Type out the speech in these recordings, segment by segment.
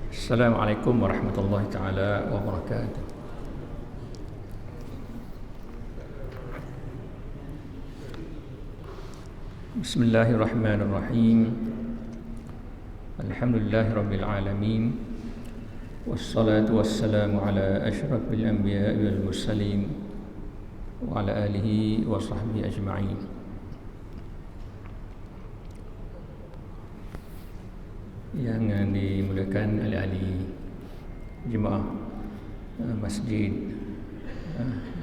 Assalamualaikum warahmatullahi taala wabarakatuh. Bismillahirrahmanirrahim. Alhamdulillahirabbil alamin. Wassalatu wassalamu ala asyrafil anbiya'i wal mursalin wa ala alihi wa sahbihi ajma'in. Yang dimuliakan ahli-ahli jemaah Masjid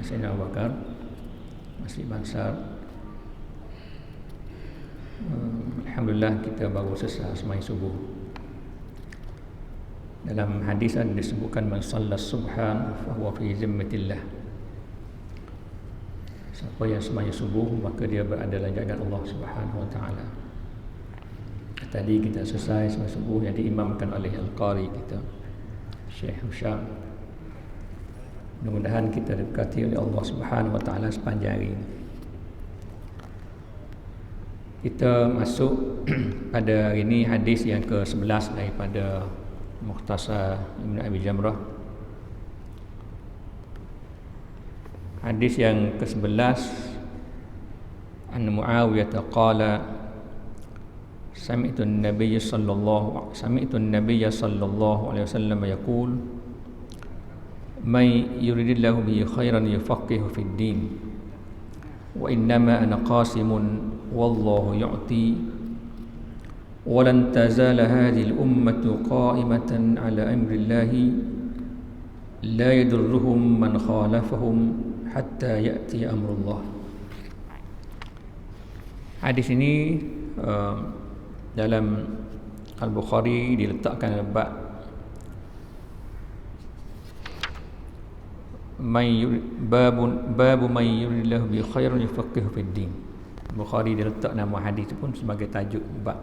Sayyidina Abu Bakar, Masjid Bansar. Alhamdulillah kita baru selesai sembahyang subuh. Dalam hadis ada disebutkan man shalla subhan fa huwa fi zimmatillah. Siapa yang sembahyang subuh maka dia berada dalam jagaan Allah Subhanahu wa taala. Tadi kita selesai sembahyang subuh yang diimamkan oleh Al-Qari kita, Syekh Husyam. Mudah-mudahan kita didekati oleh Allah Subhanahu wa taala sepanjang hari ini. Kita masuk pada hari ini hadis yang ke-11 daripada Mukhtasar Ibn Abi Jamrah. Hadis yang ke-11, An Muawiyah qala Sami'tu an-nabiy sallallahu alaihi wasallam yaqul may yuridillahu bihi khairan yufaqihu fid din wa innama ana qasimun wallahu yu'ti wa lan tazala hadhihi al-ummatu qa'imatan ala amrillahi la yadurruhum man khalafahum hatta ya'ti amrullah. Hadis ini dalam Al-Bukhari diletakkan dalam babu may yuridillahu bi khairin yufaqihu fid din. Bukhari diletak nama hadis itu pun sebagai tajuk bab.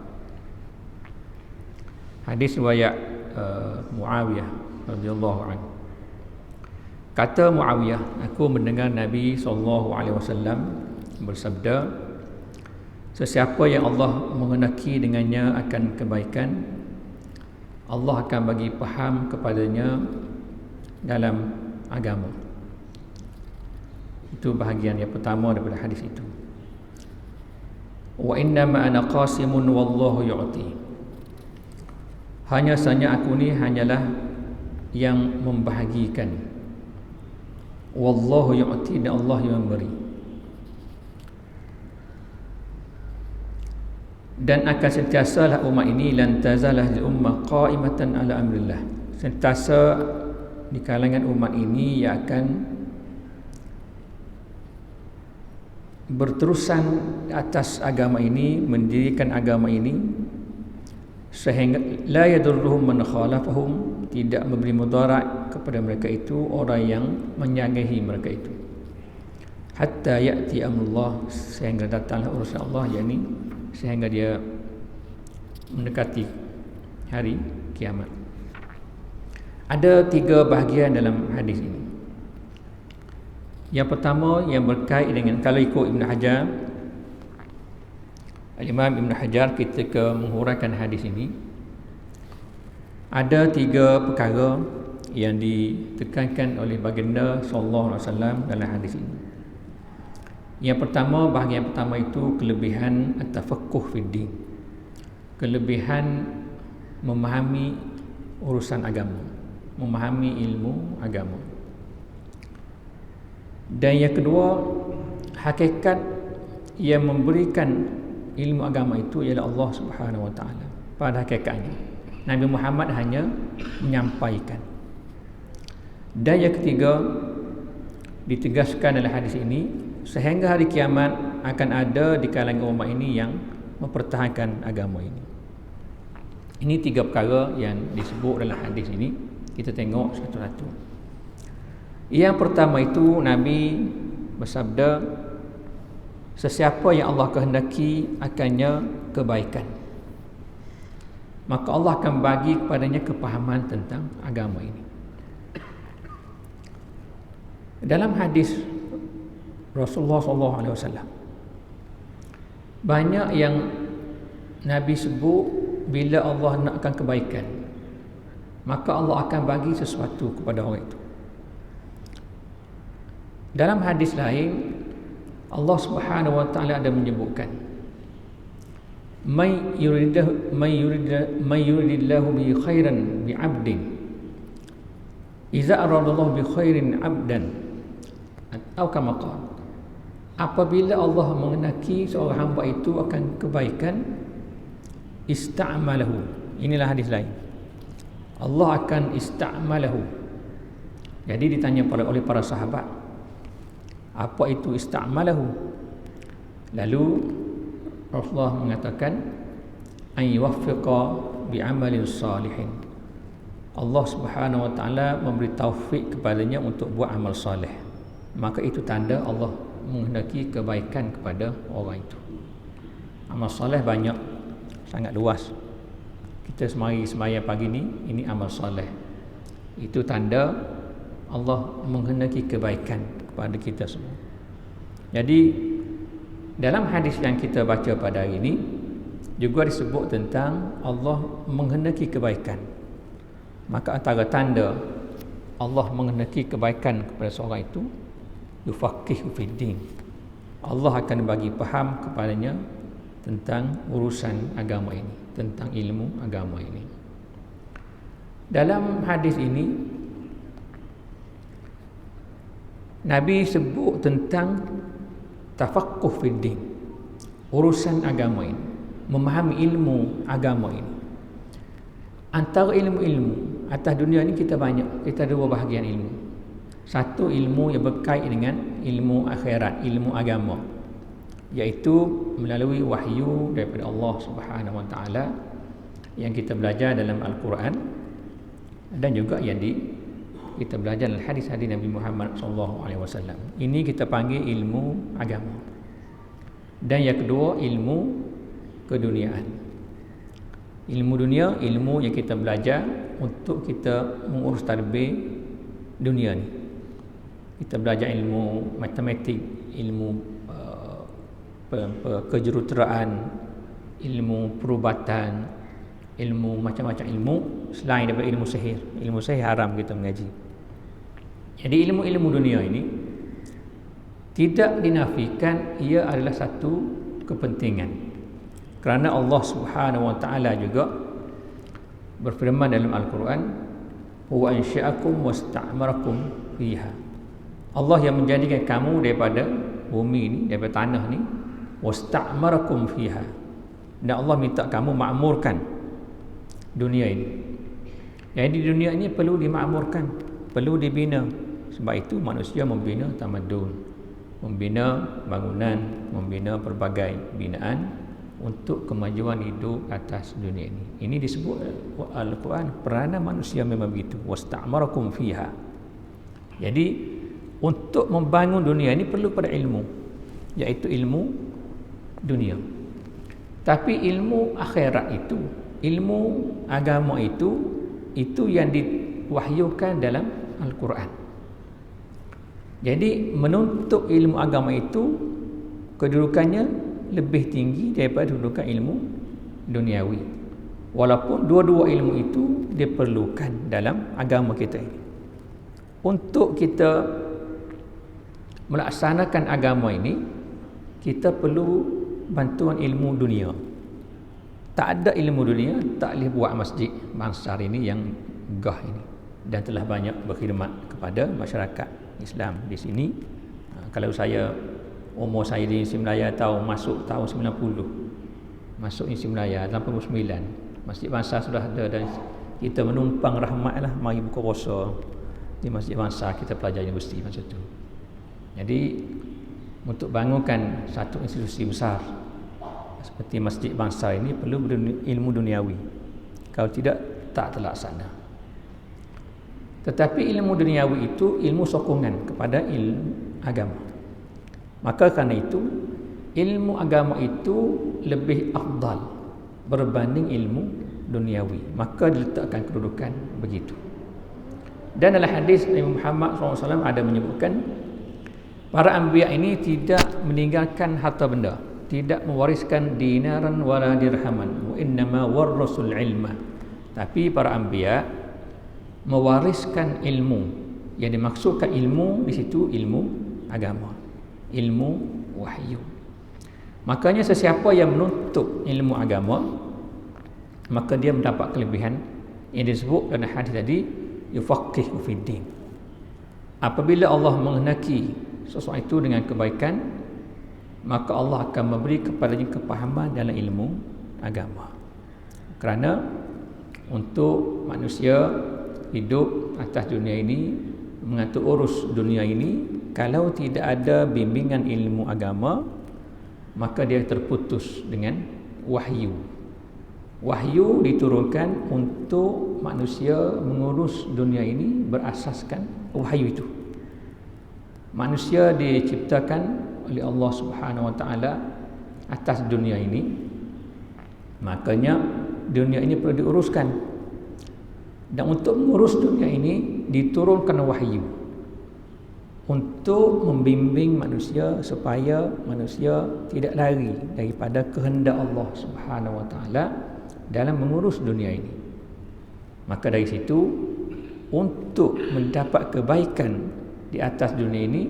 Hadis riwayat Muawiyah radhiyallahu anhu. Kata Muawiyah, aku mendengar Nabi sallallahu alaihi wasallam bersabda, sesiapa yang Allah menghendaki dengannya akan kebaikan, Allah akan bagi faham kepadanya dalam agama. Itu bahagian yang pertama daripada hadis itu. Wa innama ana qasimun wallahu yu'ti. Hanya saja aku ni hanyalah yang membahagikan. Wallahu yu'ti, dan Allah yang memberi. Dan akan sentiasalah umat ini lan tazalah ummah qa'imatan ala amrillah. Sentiasa di kalangan umat ini yang akan berterusan atas agama ini, mendirikan agama ini, sehingga la yadurruhum man khalafahum, tidak memberi mudarat kepada mereka itu orang yang menyalahi mereka itu, hatta ya'ti amrullah, sehingga datanglah urusan Allah, yakni sehingga dia mendekati hari kiamat. Ada 3 bahagian dalam hadis ini. Yang pertama yang berkait dengan, kalau ikut Ibn Hajar, Al-Imam Ibn Hajar ketika menghuraikan hadis ini, ada 3 perkara yang ditekankan oleh baginda sallallahu alaihi wasallam dalam hadis ini. Yang pertama, bahagian pertama itu kelebihan at-tafaqquh fid din, kelebihan memahami urusan agama, memahami ilmu agama. Dan yang kedua, hakikat yang memberikan ilmu agama itu ialah Allah Subhanahu wa taala. Pada hakikatnya Nabi Muhammad hanya menyampaikan. Dan yang ketiga, ditegaskan dalam hadis ini, sehingga hari kiamat akan ada di kalangan umat ini yang mempertahankan agama ini. Ini 3 perkara yang disebut dalam hadis ini. Kita tengok satu-satu. Yang pertama itu, Nabi bersabda, sesiapa yang Allah kehendaki akannya kebaikan, maka Allah akan bagi kepadanya kepahaman tentang agama ini. Dalam hadis Rasulullah SAW, banyak yang Nabi sebut bila Allah nakkan kebaikan. maka Allah akan bagi sesuatu kepada orang itu. Dalam hadis lain Allah Subhanahu wa taala ada menyebutkan may yuridillahu bi khairan bi 'abdin iza aradallahu bi khairin 'abdan atau kama qala, apabila Allah mengenaki seorang hamba itu akan kebaikan, ista'malahu. Inilah hadis lain, Allah akan ista'malahu. Jadi ditanya oleh para sahabat, apa itu ista'malahu? Lalu Rasulullah mengatakan an yuwaffiqa bi'amalin salihin. Allah Subhanahu wa taala memberi taufik kepadanya untuk buat amal soleh. Maka itu tanda Allah menghendaki kebaikan kepada orang itu. Amal soleh banyak, sangat luas. Kita sembahyang pagi ini amal soleh. Itu tanda Allah menghendaki kebaikan kepada kita semua. Jadi dalam hadis yang kita baca pada hari ini juga disebut tentang Allah menghendaki kebaikan. Maka antara tanda Allah menghendaki kebaikan kepada seorang itu, yufaqihu fiddin, Allah akan bagi faham kepadanya tentang urusan agama ini, tentang ilmu agama ini. Dalam hadis ini Nabi sebut tentang tafaqquh fiddin, urusan agama ini, memahami ilmu agama ini. Antara ilmu-ilmu atas dunia ini kita ada dua bahagian ilmu. Satu, ilmu yang berkait dengan ilmu akhirat, ilmu agama, iaitu melalui wahyu daripada Allah Subhanahu wa taala yang kita belajar dalam Al-Quran, dan juga yang kita belajar dalam hadis-hadis Nabi Muhammad SAW. Ini kita panggil ilmu agama. Dan yang kedua, ilmu keduniaan. Ilmu dunia, ilmu yang kita belajar untuk kita mengurus tadbir dunia ni. Kita belajar ilmu matematik, ilmu kejuruteraan, ilmu perubatan, ilmu macam-macam ilmu selain daripada ilmu sihir. Ilmu sihir haram kita mengaji. Jadi ilmu-ilmu dunia ini tidak dinafikan ia adalah satu kepentingan. Kerana Allah Subhanahu wa taala juga berfirman dalam Al-Quran, wa ansha'akum wasta'marakum fiha. Allah yang menjadikan kamu daripada bumi ni, daripada tanah ni, wasta'marakum fiha. Dan Allah minta kamu makmurkan dunia ini. Jadi dunia ini perlu dimakmurkan, perlu dibina. Sebab itu manusia membina tamadun, membina bangunan, membina pelbagai binaan untuk kemajuan hidup atas dunia ini. Ini disebut Al-Quran, peranan manusia memang begitu, wasta'marakum fiha. Jadi untuk membangun dunia ini perlu pada ilmu, iaitu ilmu dunia. Tapi ilmu akhirat itu, ilmu agama itu yang diwahyukan dalam Al-Quran. Jadi menuntut ilmu agama itu kedudukannya lebih tinggi daripada kedudukan ilmu duniawi. Walaupun dua-dua ilmu itu diperlukan dalam agama kita ini. Untuk kita melaksanakan agama ini, kita perlu bantuan ilmu dunia. Tak ada ilmu dunia, tak boleh buat masjid Bangsar ini yang megah ini, dan telah banyak berkhidmat kepada masyarakat Islam di sini. Kalau umur saya di Insi Melaya masuk tahun 90, masuk Insi Melaya 89, Masjid Bangsar sudah ada, dan kita menumpang rahmatlah mari buka puasa di Masjid Bangsar, kita pelajar universiti masa itu. Jadi untuk bangunkan satu institusi besar seperti Masjid Bangsar ini perlu ilmu duniawi. Kalau tidak, tak terlaksana. Tetapi ilmu duniawi itu ilmu sokongan kepada ilmu agama. Maka kerana itu ilmu agama itu lebih afdal berbanding ilmu duniawi. Maka diletakkan kedudukan begitu. Dan dalam hadis Nabi Muhammad SAW ada menyebutkan para anbiya ini tidak meninggalkan harta benda, tidak mewariskan dinaran wala dirhaman, wa innama warasul ilma. Tapi para anbiya mewariskan ilmu. Yang dimaksudkan ilmu di situ ilmu agama, ilmu wahyu. Makanya sesiapa yang menuntut ilmu agama, maka dia mendapat kelebihan yang disebut dalam hadis tadi, yufaqihu fiddin. Apabila Allah menghendaki sesuatu itu dengan kebaikan, maka Allah akan memberi kepadanya kepahaman dalam ilmu agama. Kerana untuk manusia hidup atas dunia ini, mengatur urus dunia ini, kalau tidak ada bimbingan ilmu agama, maka dia terputus dengan wahyu. Wahyu diturunkan untuk manusia mengurus dunia ini berasaskan wahyu itu. Manusia diciptakan oleh Allah Subhanahu Wa Taala atas dunia ini, makanya dunia ini perlu diuruskan. Dan untuk mengurus dunia ini diturunkan wahyu untuk membimbing manusia supaya manusia tidak lari daripada kehendak Allah Subhanahu Wa Taala dalam mengurus dunia ini. Maka dari situ, untuk mendapat kebaikan di atas dunia ini,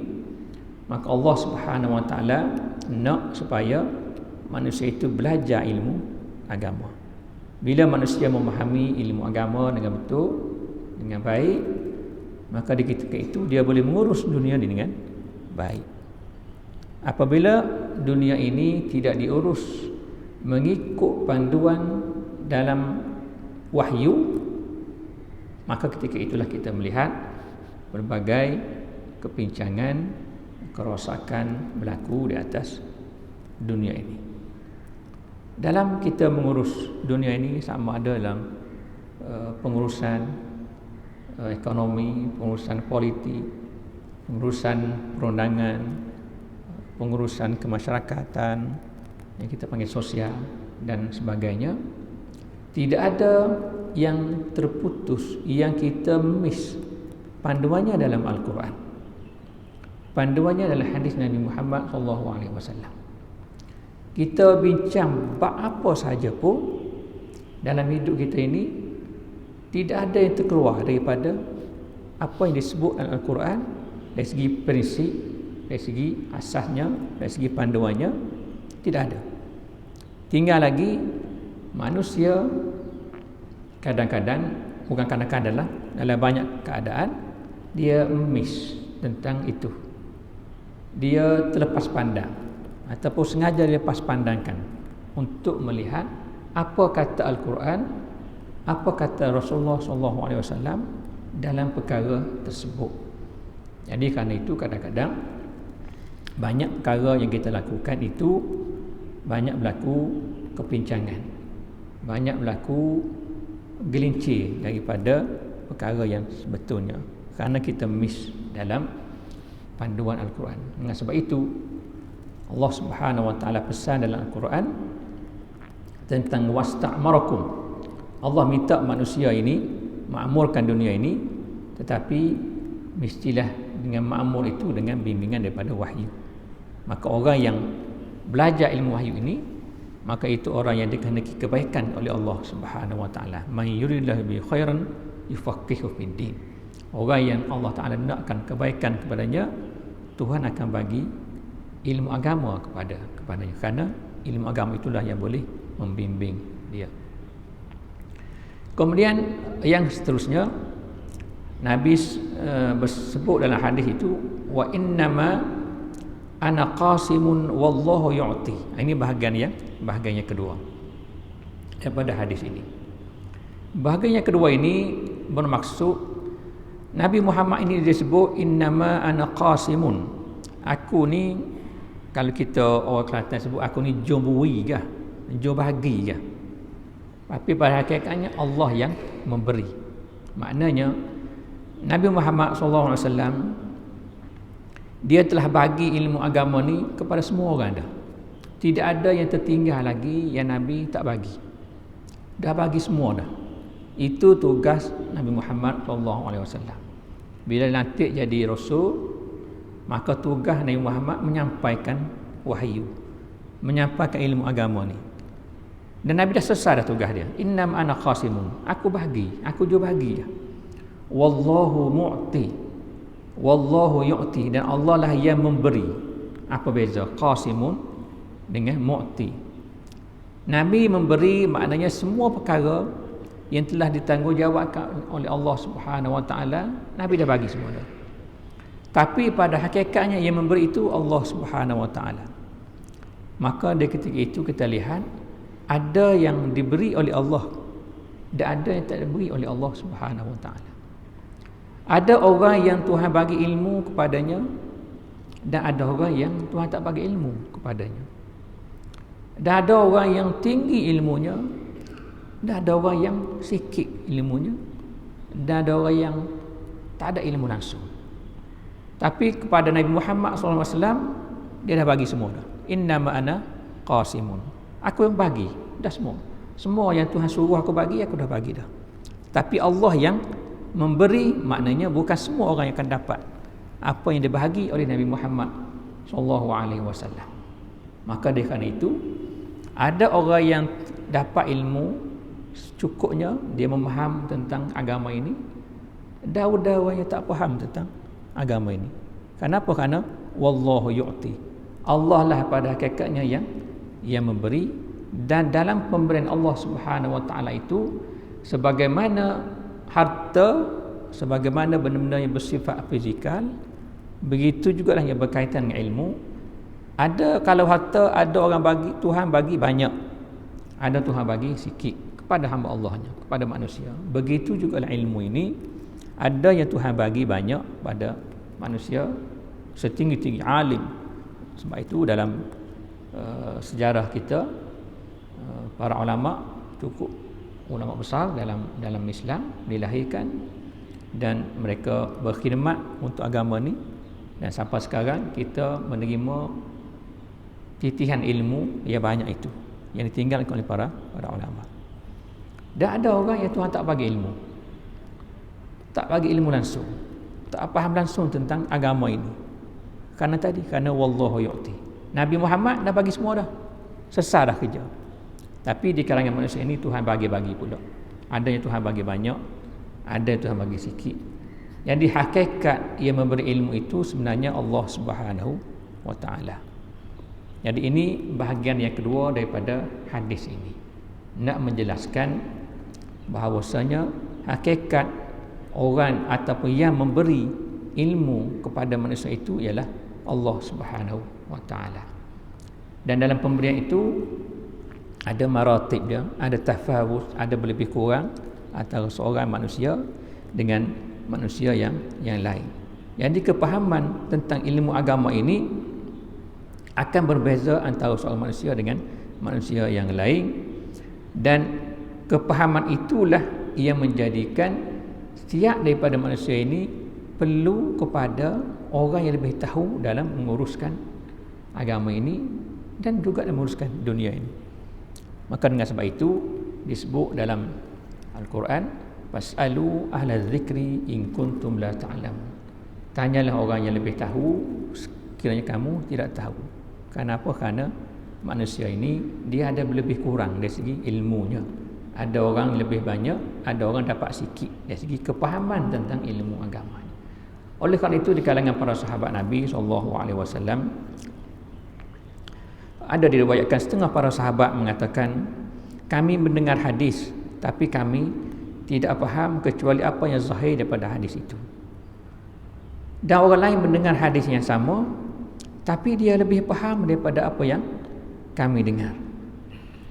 maka Allah Subhanahu Wa Taala nak supaya manusia itu belajar ilmu agama. Bila manusia memahami ilmu agama dengan betul, dengan baik, maka di ketika itu dia boleh mengurus dunia ini dengan baik. Apabila dunia ini tidak diurus mengikut panduan dalam wahyu, maka ketika itulah kita melihat berbagai kepincangan, kerosakan berlaku di atas dunia ini. Dalam kita mengurus dunia ini, sama ada dalam pengurusan ekonomi, pengurusan politik, pengurusan perundangan, pengurusan kemasyarakatan yang kita panggil sosial dan sebagainya, tidak ada yang terputus, yang kita miss panduannya dalam Al-Quran, panduannya dalam hadis Nabi Muhammad SAW. Kita bincang bab apa saja pun dalam hidup kita ini, tidak ada yang terkeluar daripada apa yang disebut dalam Al-Quran dari segi prinsip, dari segi asasnya, dari segi panduannya, tidak ada. Tinggal lagi manusia kadang-kadang, bukan kadang-kadang lah, dalam banyak keadaan dia miss tentang itu. Dia terlepas pandang ataupun sengaja dilepas pandangkan untuk melihat apa kata Al-Quran, apa kata Rasulullah SAW dalam perkara tersebut. Jadi kerana itu kadang-kadang banyak perkara yang kita lakukan itu banyak berlaku kepincangan, banyak berlaku gelincir daripada perkara yang sebetulnya, kerana kita miss dalam panduan Al-Quran. Dengan sebab itu Allah Subhanahu Wa Taala pesan dalam Al-Quran tentang wasta'marakum. Allah minta manusia ini makmurkan dunia ini, tetapi mestilah dengan makmur itu dengan bimbingan daripada wahyu. Maka orang yang belajar ilmu wahyu ini, maka itu orang yang dikehendaki kebaikan oleh Allah Subhanahu Wa Taala. May yuridillahu bi khairan yufaqihu fiddin. Orang yang Allah Taala nakkan kebaikan kepadanya, Tuhan akan bagi ilmu agama kepadanya, kerana ilmu agama itulah yang boleh membimbing dia. Kemudian yang seterusnya, Nabi bersebut dalam hadis itu, wa innama ana qasimun wallahu yu'ti. Ini bahagian yang kedua daripada hadis ini. Bahagian yang kedua ini bermaksud Nabi Muhammad ini disebut innama ana qasimun. Aku ni, kalau kita orang Kelantan sebut, aku ni jom beri ke, jom bahagi ke. Tapi pada hakikatnya Allah yang memberi. Maknanya Nabi Muhammad SAW, dia telah bagi ilmu agama ni kepada semua orang dah. Tidak ada yang tertinggal lagi yang Nabi tak bagi. Dah bagi semua dah. Itu tugas Nabi Muhammad SAW. Bila nanti jadi Rasul, maka tugas Nabi Muhammad menyampaikan wahyu, menyampaikan ilmu agama ni. Dan Nabi dah selesai dah tugas dia. Innam ana qasimun. Aku bagi, aku juga bagi. wallahu mu'ti, wallahu yu'ti, dan Allah lah yang memberi. Apa beza qasimun dengan mu'ti? Nabi memberi maknanya semua perkara yang telah ditanggungjawabkan oleh Allah Subhanahu Wa Taala, Nabi dah bagi semua dah. Tapi pada hakikatnya yang memberi itu Allah Subhanahu Wa Taala. Maka di ketika itu kita lihat ada yang diberi oleh Allah dan ada yang tak diberi oleh Allah Subhanahu Wa Taala. Ada orang yang Tuhan bagi ilmu kepadanya dan ada orang yang Tuhan tak bagi ilmu kepadanya. Dan ada orang yang tinggi ilmunya dan ada orang yang sikit ilmunya dan ada orang yang tak ada ilmu langsung. Tapi kepada Nabi Muhammad SAW dia dah bagi semua dah. Innama ana qasimun. Aku yang bagi dah semua. Semua yang Tuhan suruh aku bagi, aku dah bagi dah. Tapi Allah yang memberi, maknanya bukan semua orang yang akan dapat apa yang dibahagi oleh Nabi Muhammad SAW. Maka kerana itu ada orang yang dapat ilmu cukupnya, dia memaham tentang agama ini, dan ada orang yang tak faham tentang agama ini. Kenapa? Kerana wallahu yu'ti, Allah lah pada hakikatnya yang memberi. Dan dalam pemberian Allah Subhanahu Wa Taala itu, sebagaimana harta, sebagaimana benda-benda yang bersifat fizikal, begitu juga lah yang berkaitan dengan ilmu. Ada kalau harta, ada orang bagi, Tuhan bagi banyak, ada Tuhan bagi sikit kepada hamba Allahnya, kepada manusia. Begitu juga lah ilmu ini, ada yang Tuhan bagi banyak pada manusia, setinggi-tinggi alim. Sebab itu dalam sejarah kita, para ulama, cukup ulama besar dalam Islam dilahirkan dan mereka berkhidmat untuk agama ni, dan sampai sekarang kita menerima titihan ilmu yang banyak itu yang ditinggalkan oleh para ulama. Dan ada orang yang Tuhan tak bagi ilmu, tak bagi ilmu langsung, tak faham langsung tentang agama ini. Kerana wallahu yu'ti. Nabi Muhammad dah bagi semua dah, selesai dah kerja. Tapi di kalangan manusia ini Tuhan bagi-bagi pula. Ada yang Tuhan bagi banyak, ada yang Tuhan bagi sikit. Jadi hakikat yang memberi ilmu itu sebenarnya Allah Subhanahu Wa Taala. Jadi ini bahagian yang kedua daripada hadis ini, nak menjelaskan bahawasanya hakikat orang ataupun yang memberi ilmu kepada manusia itu ialah Allah Subhanahu Wa Taala. Dan dalam pemberian itu ada maratib dia, ada tafawut, ada lebih kurang antara seorang manusia dengan manusia yang lain. Jadi kepahaman tentang ilmu agama ini akan berbeza antara seorang manusia dengan manusia yang lain, dan kepahaman itulah yang menjadikan setiap daripada manusia ini perlu kepada orang yang lebih tahu dalam menguruskan agama ini dan juga dalam menguruskan dunia ini. Maka dengan sebab itu disebut dalam Al-Quran, fas'alu ahla dzikri in kuntum la ta'lamun. Tanyalah orang yang lebih tahu sekiranya kamu tidak tahu. Kenapa? Kerana manusia ini dia ada lebih kurang dari segi ilmunya. Ada orang lebih banyak, ada orang dapat sikit dari segi kepahaman tentang ilmu agama. Oleh kerana itu di kalangan para sahabat Nabi SAW ada diriwayatkan setengah para sahabat mengatakan, kami mendengar hadis tapi kami tidak faham kecuali apa yang zahir daripada hadis itu. Dan orang lain mendengar hadis yang sama tapi dia lebih faham daripada apa yang kami dengar.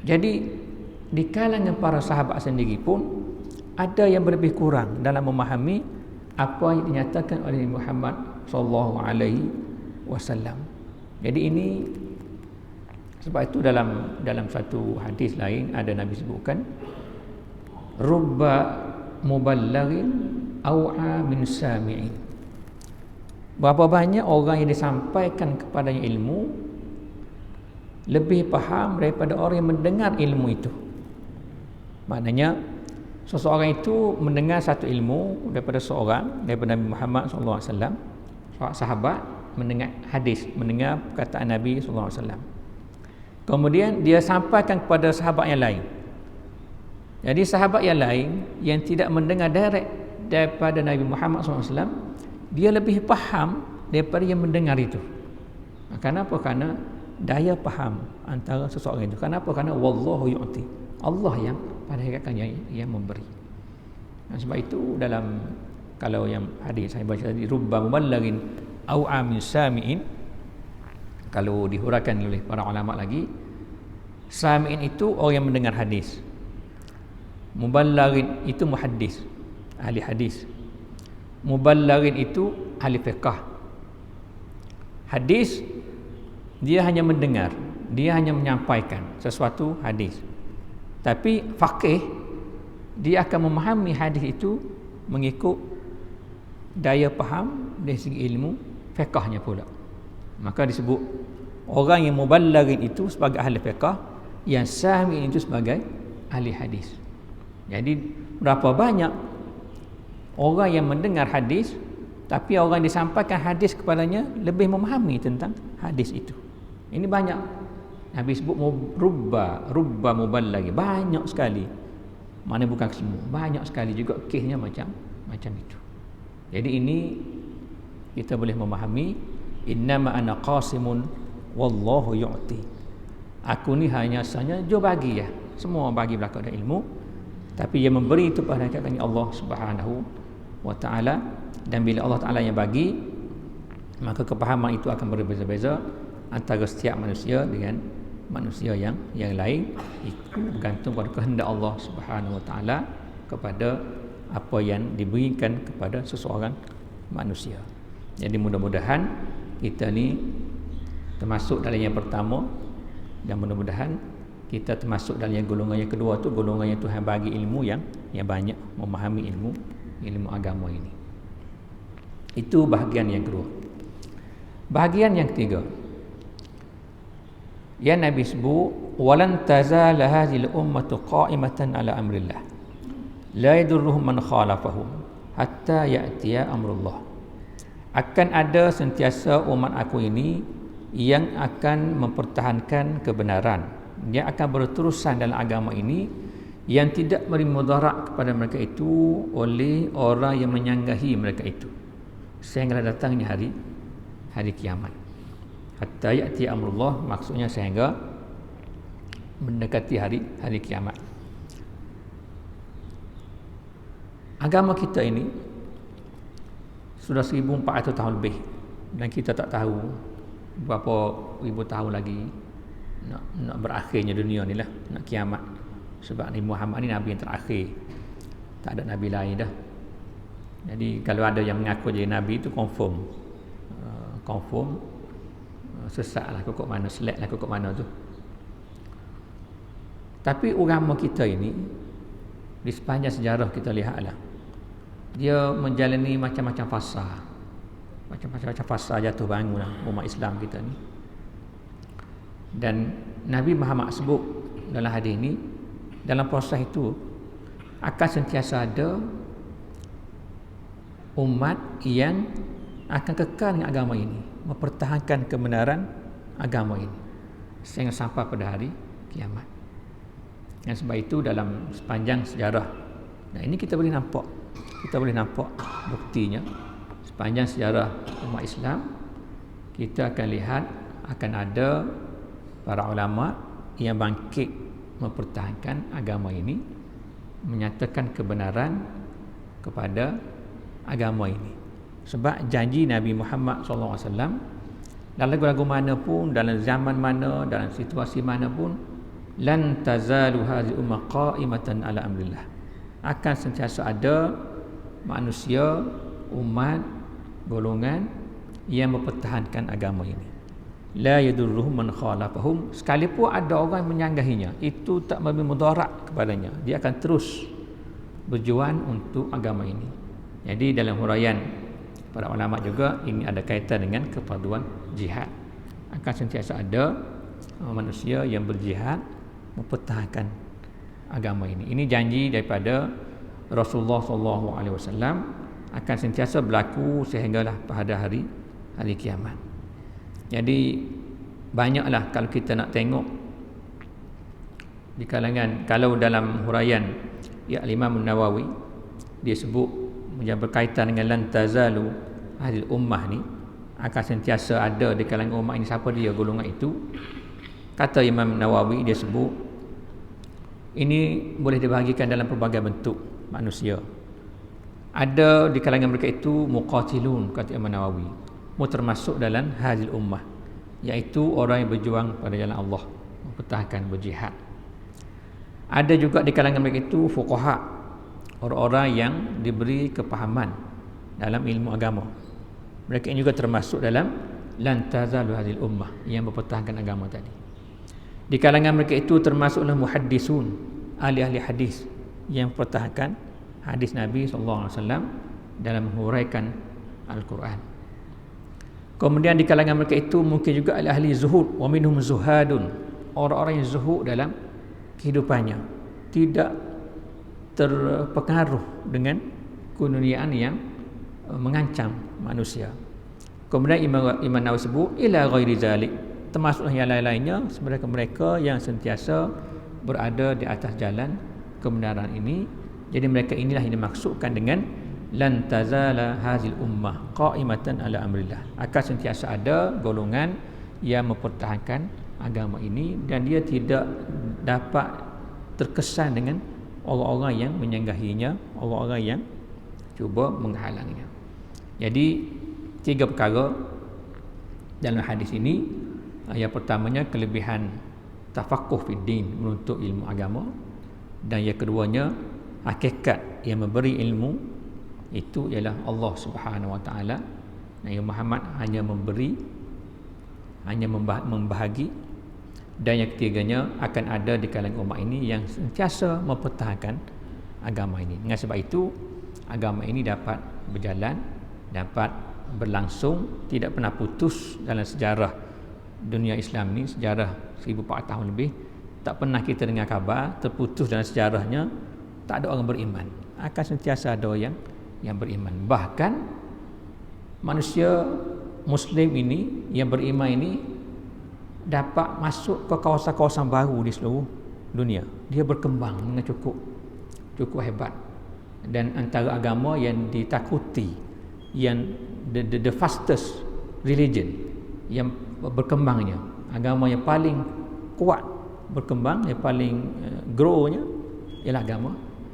Jadi di kalangan para sahabat sendiri pun ada yang lebih kurang dalam memahami apa yang dinyatakan oleh Muhammad sallallahu alaihi wasallam. Jadi ini sebab itu dalam satu hadis lain ada Nabi sebutkan, rubba muballighin au'a min sami'in. Berapa banyak orang yang disampaikan kepadanya ilmu lebih faham daripada orang yang mendengar ilmu itu. Maknanya seseorang itu mendengar satu ilmu daripada Nabi Muhammad SAW, sahabat mendengar hadis, mendengar perkataan Nabi SAW. Kemudian dia sampaikan kepada sahabat yang lain. Jadi sahabat yang lain yang tidak mendengar direct daripada Nabi Muhammad SAW, dia lebih faham daripada yang mendengar itu. Kenapa? Kerana daya faham antara seseorang itu. Kenapa? Kerana wallahu yu'ti, Allah yang pada hakikatnya yang memberi. Sebab itu dalam, kalau yang hadis saya baca tadi, rubba muballagin au amin sami'in, kalau dihuraikan oleh para ulama lagi, sami'in itu orang yang mendengar hadis, muballagin itu muhaddis, ahli hadis, muballagin itu ahli fiqh. Hadis dia hanya mendengar, dia hanya menyampaikan sesuatu hadis. Tapi faqih dia akan memahami hadis itu mengikut daya faham dari segi ilmu fiqhnya pula. Maka disebut orang yang muballagin itu sebagai ahli fiqh, yang sami'in itu sebagai ahli hadis. Jadi berapa banyak orang yang mendengar hadis, tapi orang yang disampaikan hadis kepadanya lebih memahami tentang hadis itu. Ini banyak. Nabi sebut rubba muballagin, banyak sekali. Mana bukan semua, banyak sekali juga kesnya macam itu. Jadi ini kita boleh memahami, innama ana qasimun wallahu yu'ti. Aku ni hanya sahaja bagi, ya. Semua bagi belaka ada ilmu, tapi yang memberi itu pada hakikatnya Allah Subhanahu wa taala. Dan bila Allah Taala yang bagi, maka kepahaman itu akan berbeza-beza antara setiap manusia dengan manusia yang lain. Itu bergantung pada kehendak Allah Subhanahu wa taala kepada apa yang diberikan kepada seseorang manusia. Jadi mudah-mudahan kita ni termasuk dalam yang pertama, dan mudah-mudahan kita termasuk dalam yang golongan yang kedua tu, golongan yang Tuhan bagi ilmu yang banyak, memahami ilmu agama ini. Itu bahagian yang kedua. Bahagian yang ketiga, yang Nabi sebut, walan tazala hadhil ummatu qa'imatan ala amrillah la yadurruhum man khalafahum hatta ya'tiya amrullah. Akan ada sentiasa umat aku ini yang akan mempertahankan kebenaran, dia akan berterusan dalam agama ini, yang tidak beri mudarat kepada mereka itu oleh orang yang menyanggahi mereka itu, sehingga datangnya hari kiamat. Hatta ya'ti amrullah, maksudnya sehingga mendekati hari kiamat. Agama kita ini sudah 1400 tahun lebih, dan kita tak tahu berapa ribu tahun lagi nak berakhirnya dunia ni lah, nak kiamat. Sebab Nabi Muhammad ni Nabi yang terakhir, tak ada Nabi lain dah. Jadi kalau ada yang mengaku jadi Nabi itu confirm sesat lah, kok mana, selek lah kok mana tu. Tapi agama kita ini di sepanjang sejarah kita lihatlah, dia menjalani macam-macam fasa jatuh bangun umat Islam kita ni. Dan Nabi Muhammad sebut dalam hadis ini, dalam proses itu akan sentiasa ada umat yang akan kekal dengan agama ini, mempertahankan kebenaran agama ini sehingga sampai pada hari kiamat. Dan sebab itu dalam sepanjang sejarah, nah ini kita boleh nampak buktinya. Sepanjang sejarah umat Islam, kita akan lihat akan ada para ulama yang bangkit mempertahankan agama ini, menyatakan kebenaran kepada agama ini. Sebab janji Nabi Muhammad SAW, dalam lagu-lagu mana pun, dalam zaman mana, dalam situasi mana pun, lan tazalu hadhihi ummah qa'imatan ala amrillah, akan sentiasa ada manusia, umat, golongan yang mempertahankan agama ini. La yadurruhum man khalafahum, sekalipun ada orang menyanggahinya, itu tak memberi mudarat kepadanya, dia akan terus berjuang untuk agama ini. Jadi dalam huraian para ulama juga ini ada kaitan dengan keperluan jihad. Akan sentiasa ada manusia yang berjihad mempertahankan agama ini. Ini janji daripada Rasulullah SAW akan sentiasa berlaku sehinggalah pada hari kiamat. Jadi banyaklah kalau kita nak tengok di kalangan, kalau dalam huraian ya Imam Nawawi dia sebut yang berkaitan dengan lan tazalu hadil ummah ni akan sentiasa ada di kalangan umat ini. Siapa dia golongan itu? Kata Imam Nawawi, dia sebut ini boleh dibahagikan dalam pelbagai bentuk manusia. Ada di kalangan mereka itu muqatilun, kata Imam Nawawi, termasuk dalam hadil ummah, iaitu orang yang berjuang pada jalan Allah, mempertahankan, berjihad. Ada juga di kalangan mereka itu fuqaha, orang-orang yang diberi kepahaman dalam ilmu agama. Mereka ini juga termasuk dalam lan tazalu hadil ummah, yang mempertahankan agama tadi. Di kalangan mereka itu termasuklah muhaddisun, ahli-ahli hadis yang mempertahankan hadis Nabi SAW dalam menguraikan Al-Quran. Kemudian di kalangan mereka itu mungkin juga ahli zuhud, wa minhum zuhadun, orang-orang yang zuhud dalam kehidupannya, tidak terpengaruh dengan keduniaan yang mengancam manusia. Kemudian Imam Nawawi sebut ila ghairi zalik, termasuklah yang lain-lainnya, mereka yang sentiasa berada di atas jalan kebenaran ini. Jadi mereka inilah yang dimaksudkan dengan lan tazala hazil ummah qa'imatan ala amrillah, akan sentiasa ada golongan yang mempertahankan agama ini dan dia tidak dapat terkesan dengan orang-orang yang menyanggahinya, orang-orang yang cuba menghalanginya. Jadi 3 perkara dalam hadis ini. Yang pertamanya kelebihan tafaqquh fid din, menuntut ilmu agama, dan yang keduanya hakikat yang memberi ilmu itu ialah Allah Subhanahu wa taala. Nabi Muhammad hanya memberi, hanya membahagi. Dan yang ketiganya akan ada di kalangan umat ini yang sentiasa mempertahankan agama ini. Dengan sebab itu agama ini dapat berjalan, dapat berlangsung, tidak pernah putus dalam sejarah dunia Islam ni. Sejarah 1400 tahun lebih tak pernah kita dengar kabar terputus dalam sejarahnya tak ada orang beriman. Akan sentiasa ada yang beriman. Bahkan manusia Muslim ini yang beriman ini dapat masuk ke kawasan-kawasan baru di seluruh dunia. Dia berkembang dengan cukup hebat, dan antara agama yang ditakuti, yang the fastest religion yang berkembangnya, agama yang paling kuat berkembang, yang paling grow-nya ialah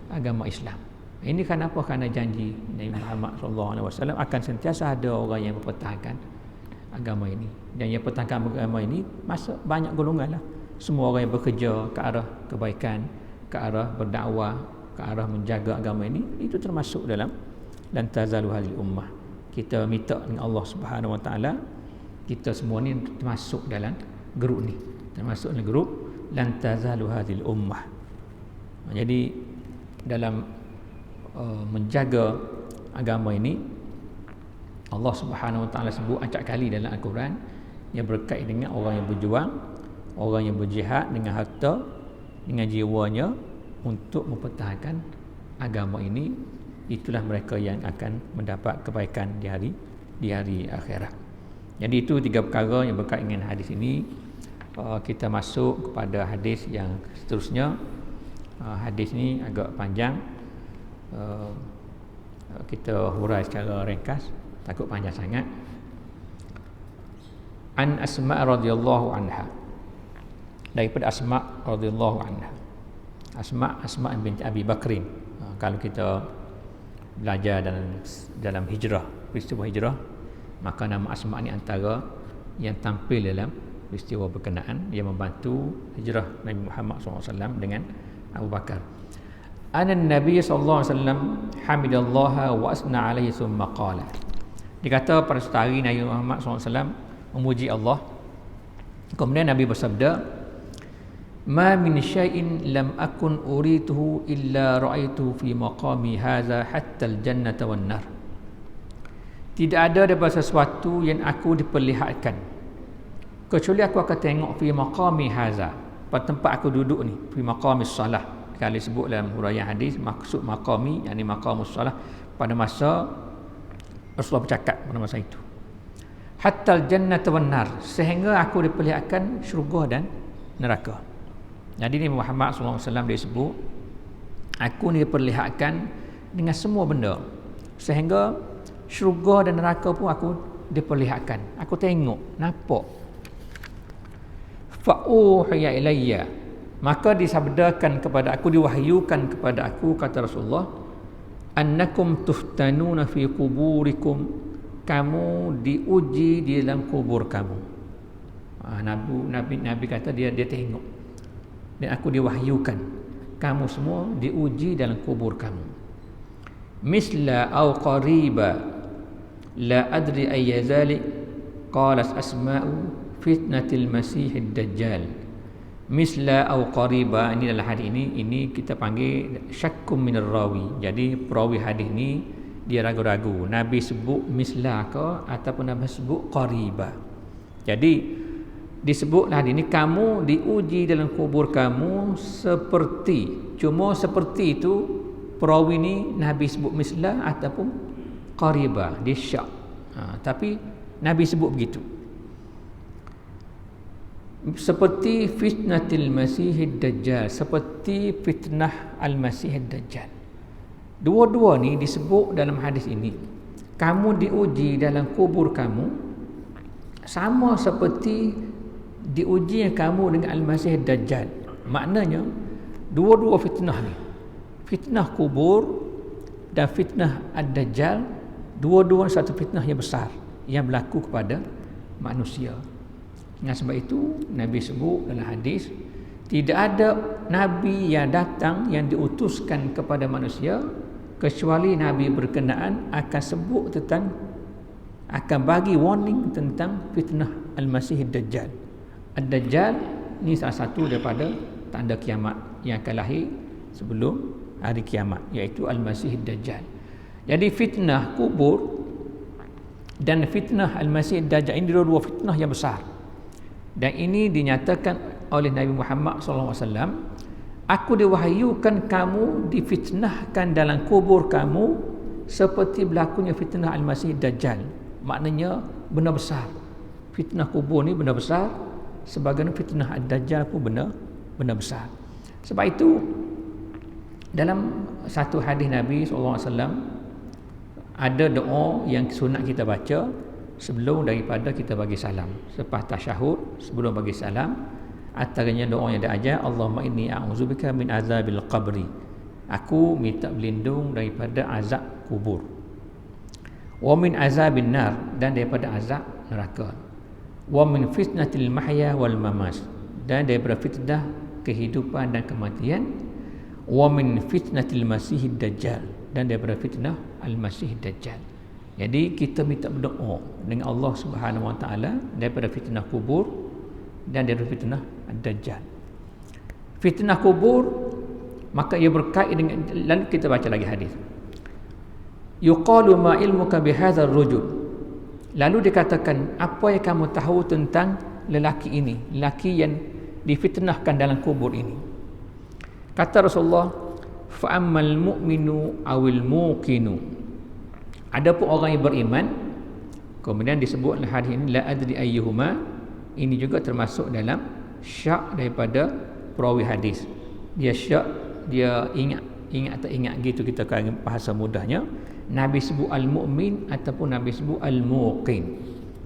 agama Islam. Ini kenapa? Kerana janji Nabi Muhammad SAW akan sentiasa ada orang yang mempertahankan agama ini. Dan yang pertahankan agama ini masuk banyak golongan lah. Semua orang yang bekerja ke arah kebaikan, ke arah berdakwah, ke arah menjaga agama ini, itu termasuk dalam lan tazalu hadil ummah. Kita minta dengan Allah Subhanahu wa taala, kita semua ni termasuk dalam grup ni, termasuk dalam grup lan tazalu hadil ummah. Jadi dalam menjaga agama ini, Allah Subhanahu wa taala sebut acap kali dalam Al-Quran yang berkait dengan orang yang berjuang, orang yang berjihad dengan harta, dengan jiwanya untuk mempertahankan agama ini. Itulah mereka yang akan mendapat kebaikan di hari akhirat. Jadi itu 3 perkara yang berkait dengan hadis ini. Kita masuk kepada hadis yang seterusnya. Hadis ni agak panjang, kita hurai secara ringkas, takut panjang sangat. An Asma radhiyallahu anha, daripada Asma radhiyallahu anha. Asma binti Abi Bakrin. Kalau kita belajar dalam hijrah, peristiwa hijrah, maka nama Asma ni antara yang tampil dalam peristiwa berkenaan yang membantu hijrah Nabi Muhammad SAW dengan Abu Bakar. Ana Nabi sallallahu alaihi wasallam hamidallaha wa asna alaihi thumma qala. Dikata pada satu hari Nabi Muhammad SAW memuji Allah. Kemudian Nabi bersabda, "Ma min syai'in lam akun urituhu illa ra'aitu fi maqami hadza hatta al-jannata wan nar." Tidak ada daripada sesuatu yang aku diperlihatkan kecuali aku akan tengok fi maqami hadza, pada tempat aku duduk ni, fi maqamis salah. Kali sebut dalam huraian hadis, maksud maqami yakni maqamus salah, pada masa Rasulullah bercakap pada masa itu. Hatta al-jannata wan nar, sehingga aku diperlihatkan syurga dan neraka. Jadi Nabi Muhammad SAW dia sebut, aku ni diperlihatkan dengan semua benda, Sehingga syurga dan neraka pun aku diperlihatkan. Aku tengok, nampak. Fa'uhiya ilayya, maka disabdakan kepada aku, diwahyukan kepada aku, kata Rasulullah, annakum tuftanuna fi quburikum, kamu diuji di dalam kubur kamu. Nabi kata dia tengok, dan aku diwahyukan, kamu semua diuji dalam kubur kamu. Misla au qariba la adri ayya zalik, qalat asma'u fitnatil masihid dajjal. Misla au qariba, ini dalam hadis ini kita panggil syakkum minar rawi. Jadi perawi hadis ni dia ragu-ragu, Nabi sebut misla ke ataupun Nabi sebut qariba. Jadi disebutlah hadis ni, kamu diuji dalam kubur kamu seperti, cuma seperti itu perawi ni Nabi sebut misla ataupun qariba, dia syak. Tapi Nabi sebut begitu. Seperti fitnatil masihid dajjal, seperti fitnah al-masihid dajjal. Dua-dua ni disebut dalam hadis ini. Kamu diuji dalam kubur kamu sama seperti diuji kamu dengan al-masihid dajjal. Maknanya dua-dua fitnah ni, fitnah kubur dan fitnah ad-dajjal, dua-dua satu fitnah yang besar yang berlaku kepada manusia. Dengan sebab itu Nabi sebut dalam hadis, tidak ada Nabi yang datang yang diutuskan kepada manusia kecuali Nabi berkenaan akan sebut tentang, akan bagi warning tentang fitnah al-masih ad-dajjal. Ad-dajjal ni salah satu daripada tanda kiamat yang akan lahir sebelum hari kiamat, iaitu al-masih ad-dajjal. Jadi fitnah kubur dan fitnah al-masih ad-dajjal ini dua-dua fitnah yang besar. Dan ini dinyatakan oleh Nabi Muhammad SAW, aku diwahyukan kamu difitnahkan dalam kubur kamu seperti berlakunya fitnah al-masih dajjal. Maknanya benar besar. Fitnah kubur ni benar besar, sebagaimana fitnah ad-dajjal pun benar besar. Sebab itu dalam satu hadis Nabi SAW ada doa yang sunat kita baca sebelum daripada kita bagi salam. Selepas tasyahud, sebelum bagi salam, antaranya doa yang diajar, Allahumma inni a'udzubika min azabil qabri, aku minta berlindung daripada azab kubur, wa min azabin nar, dan daripada azab neraka, wa min fitnatil mahya wal mamas, dan daripada fitnah kehidupan dan kematian, wa min fitnatil masihid dajjal, dan daripada fitnah al-masihid dajjal. Jadi kita minta berdoa dengan Allah Subhanahu Wa Taala daripada fitnah kubur dan daripada fitnah ad-dajjal. Fitnah kubur, maka ia berkait dengan, lalu kita baca lagi hadis. Yuqalu ma ilmuka bihadzal rujul. Lalu dikatakan, apa yang kamu tahu tentang lelaki ini, lelaki yang difitnahkan dalam kubur ini? Kata Rasulullah, fa ammal mu'minu awil muqinu, adapun orang yang beriman, kemudian disebut hadis ini la adri ayyuhuma, ini juga termasuk dalam syak daripada perawi hadis. Dia syak, dia ingat tak ingat gitu, kita kan bahasa mudahnya, Nabi sebut al-mu'min ataupun Nabi sebut al-muqin.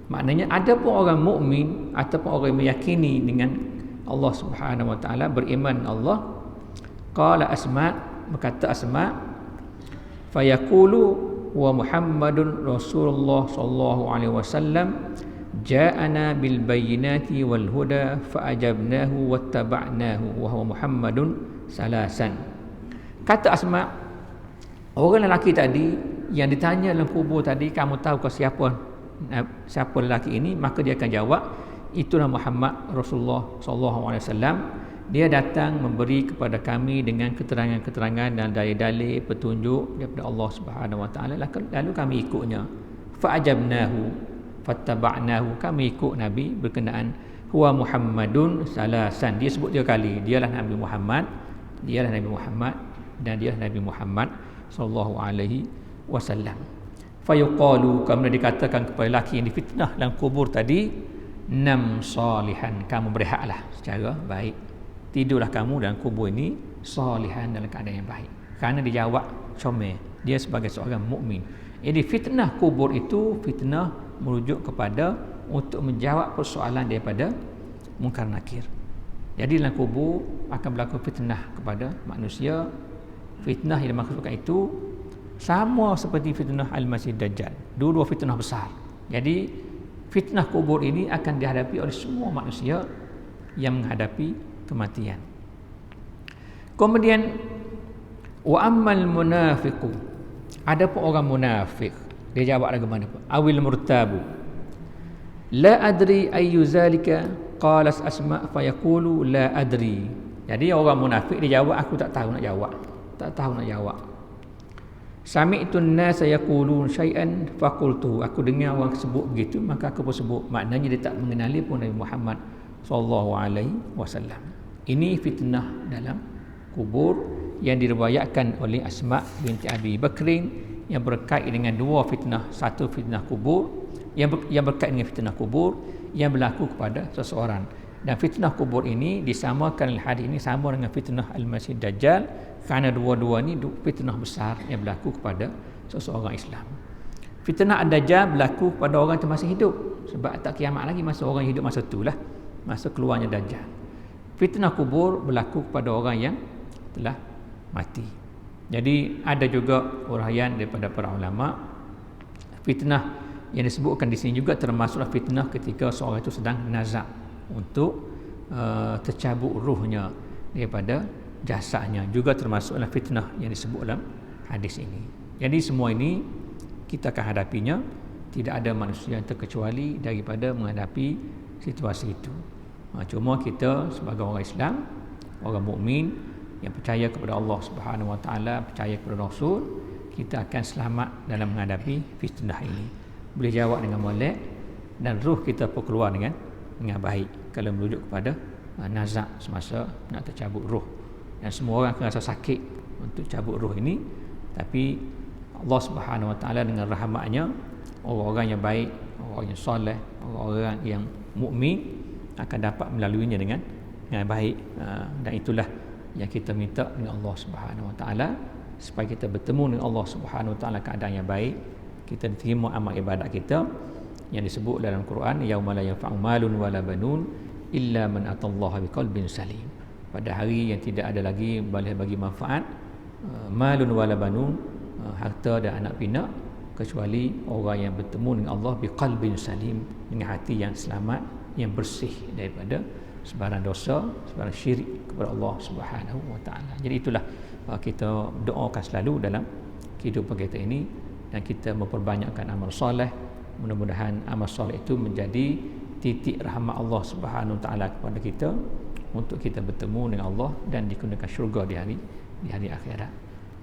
Maknanya adapun orang mukmin ataupun orang yang meyakini dengan Allah Subhanahu Wa Taala, beriman Allah, qala Asma, berkata Asma, fayaqulu wa Muhammadun Rasulullah sallallahu alaihi wasallam ja'ana bil bayyinati wal huda fa ajabnahu wattaba'nahu wa huwa Muhammadun salasan. Kata Asma, orang lelaki tadi yang ditanya dalam kubur tadi, kamu tahu ke siapa lelaki ini? Maka dia akan jawab, itulah Muhammad Rasulullah sallallahu alaihi wasallam. Dia datang memberi kepada kami dengan keterangan-keterangan dan dalil-dalil petunjuk daripada Allah Subhanahu Wa Taala, lalu kami ikutnya. Fa'ajabnahu fattaba'nahu, kami ikut Nabi berkenaan huwa Muhammadun salasan. Dia sebut 3 kali, dialah Nabi Muhammad, dialah Nabi Muhammad, dan dialah Nabi Muhammad sallallahu alaihi wasallam. Fayuqalu, kemudian dikatakan kepada lelaki yang difitnah dalam kubur tadi, nam salihan, kamu berehatlah secara baik, tidurlah kamu dalam kubur ini salihan, dalam keadaan yang baik. Kerana dijawab comel, dia sebagai seorang mukmin. Jadi fitnah kubur itu fitnah merujuk kepada untuk menjawab persoalan daripada munkar nakir. Jadi dalam kubur akan berlaku fitnah kepada manusia. Fitnah yang dimaksudkan itu sama seperti fitnah Al-Masih Dajjal. Dua-dua fitnah besar. Jadi fitnah kubur ini akan dihadapi oleh semua manusia yang menghadapi kematian. Kemudian wa ammal munafiqu, adapun orang munafik, dia jawab lagu mana? Awil murtabu la adri ayyu zalika qalas asma fa yaqulu la adri. Jadi orang munafik dia jawab aku tak tahu nak jawab. Tak tahu nak jawab. Sami'tu an-nas yaqulun syai'an faqultu. Aku dengar orang sebut begitu maka aku pun sebut. Maknanya dia tak mengenali pun Nabi Muhammad sallallahu alaihi wasallam. Ini fitnah dalam kubur yang diriwayatkan oleh Asma binti Abi Bakrin yang berkait dengan dua fitnah. Satu fitnah kubur yang berkait dengan fitnah kubur yang berlaku kepada seseorang. Dan fitnah kubur ini disamakan oleh hadis ini sama dengan fitnah Al-Masih Dajjal kerana dua-dua ini fitnah besar yang berlaku kepada seseorang Islam. Fitnah Ad-Dajjal berlaku kepada orang yang masih hidup sebab tak kiamat lagi masa orang hidup masa itulah masa keluarnya Dajjal. Fitnah kubur berlaku kepada orang yang telah mati. Jadi ada juga uraian daripada para ulama fitnah yang disebutkan di sini juga termasuklah fitnah ketika seorang itu sedang nazak untuk tercabut ruhnya daripada jasadnya, juga termasuklah fitnah yang disebut dalam hadis ini. Jadi semua ini kita akan hadapinya, tidak ada manusia yang terkecuali daripada menghadapi situasi itu. Cuma kita sebagai orang Islam, orang mukmin yang percaya kepada Allah Subhanahu Wa Taala, percaya kepada Rasul, kita akan selamat dalam menghadapi fitnah ini. Boleh jawab dengan molek dan ruh kita pun keluar dengan baik kalau merujuk kepada nazak semasa nak tercabut ruh. Dan semua orang akan rasa sakit untuk cabut ruh ini, tapi Allah Subhanahu Wa Taala dengan rahmatnya, orang-orang yang baik, orang yang soleh, orang-orang yang mukmin akan dapat melaluinya dengan baik. Dan itulah yang kita minta dengan Allah Subhanahu Wa Taala, supaya kita bertemu dengan Allah Subhanahu Wa Taala keadaan yang baik, kita diterima amal ibadat kita yang disebut dalam Quran, yauma la yanfa'u malun wala banun illa man atallaha biqalbin salim. Pada hari yang tidak ada lagi boleh bagi manfaat malun wala banun, harta dan anak pinak, kecuali orang yang bertemu dengan Allah biqalbin salim, dengan hati yang selamat, yang bersih daripada sebarang dosa, sebarang syirik kepada Allah Subhanahu Wa Taala. Jadi itulah kita doakan selalu dalam kehidupan kita ini, dan kita memperbanyakkan amal soleh. Mudah-mudahan amal soleh itu menjadi titik rahmat Allah Subhanahu Wa Taala kepada kita untuk kita bertemu dengan Allah dan dikurniakan syurga di hari akhirat.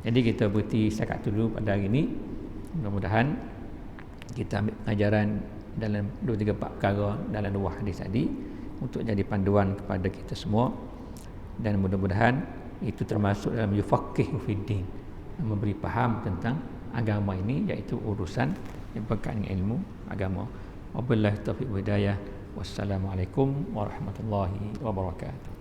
Jadi kita berhenti setakat dulu pada hari ini. Mudah-mudahan kita ambil pengajaran dalam 2-3 perkara dalam dua hadis tadi untuk jadi panduan kepada kita semua, dan mudah-mudahan itu termasuk dalam yufaqihu fiddin, memberi faham tentang agama ini, iaitu urusan yang berkaitan dengan ilmu agama. Wabillahi taufiq wal hidayah. Wassalamualaikum warahmatullahi wabarakatuh.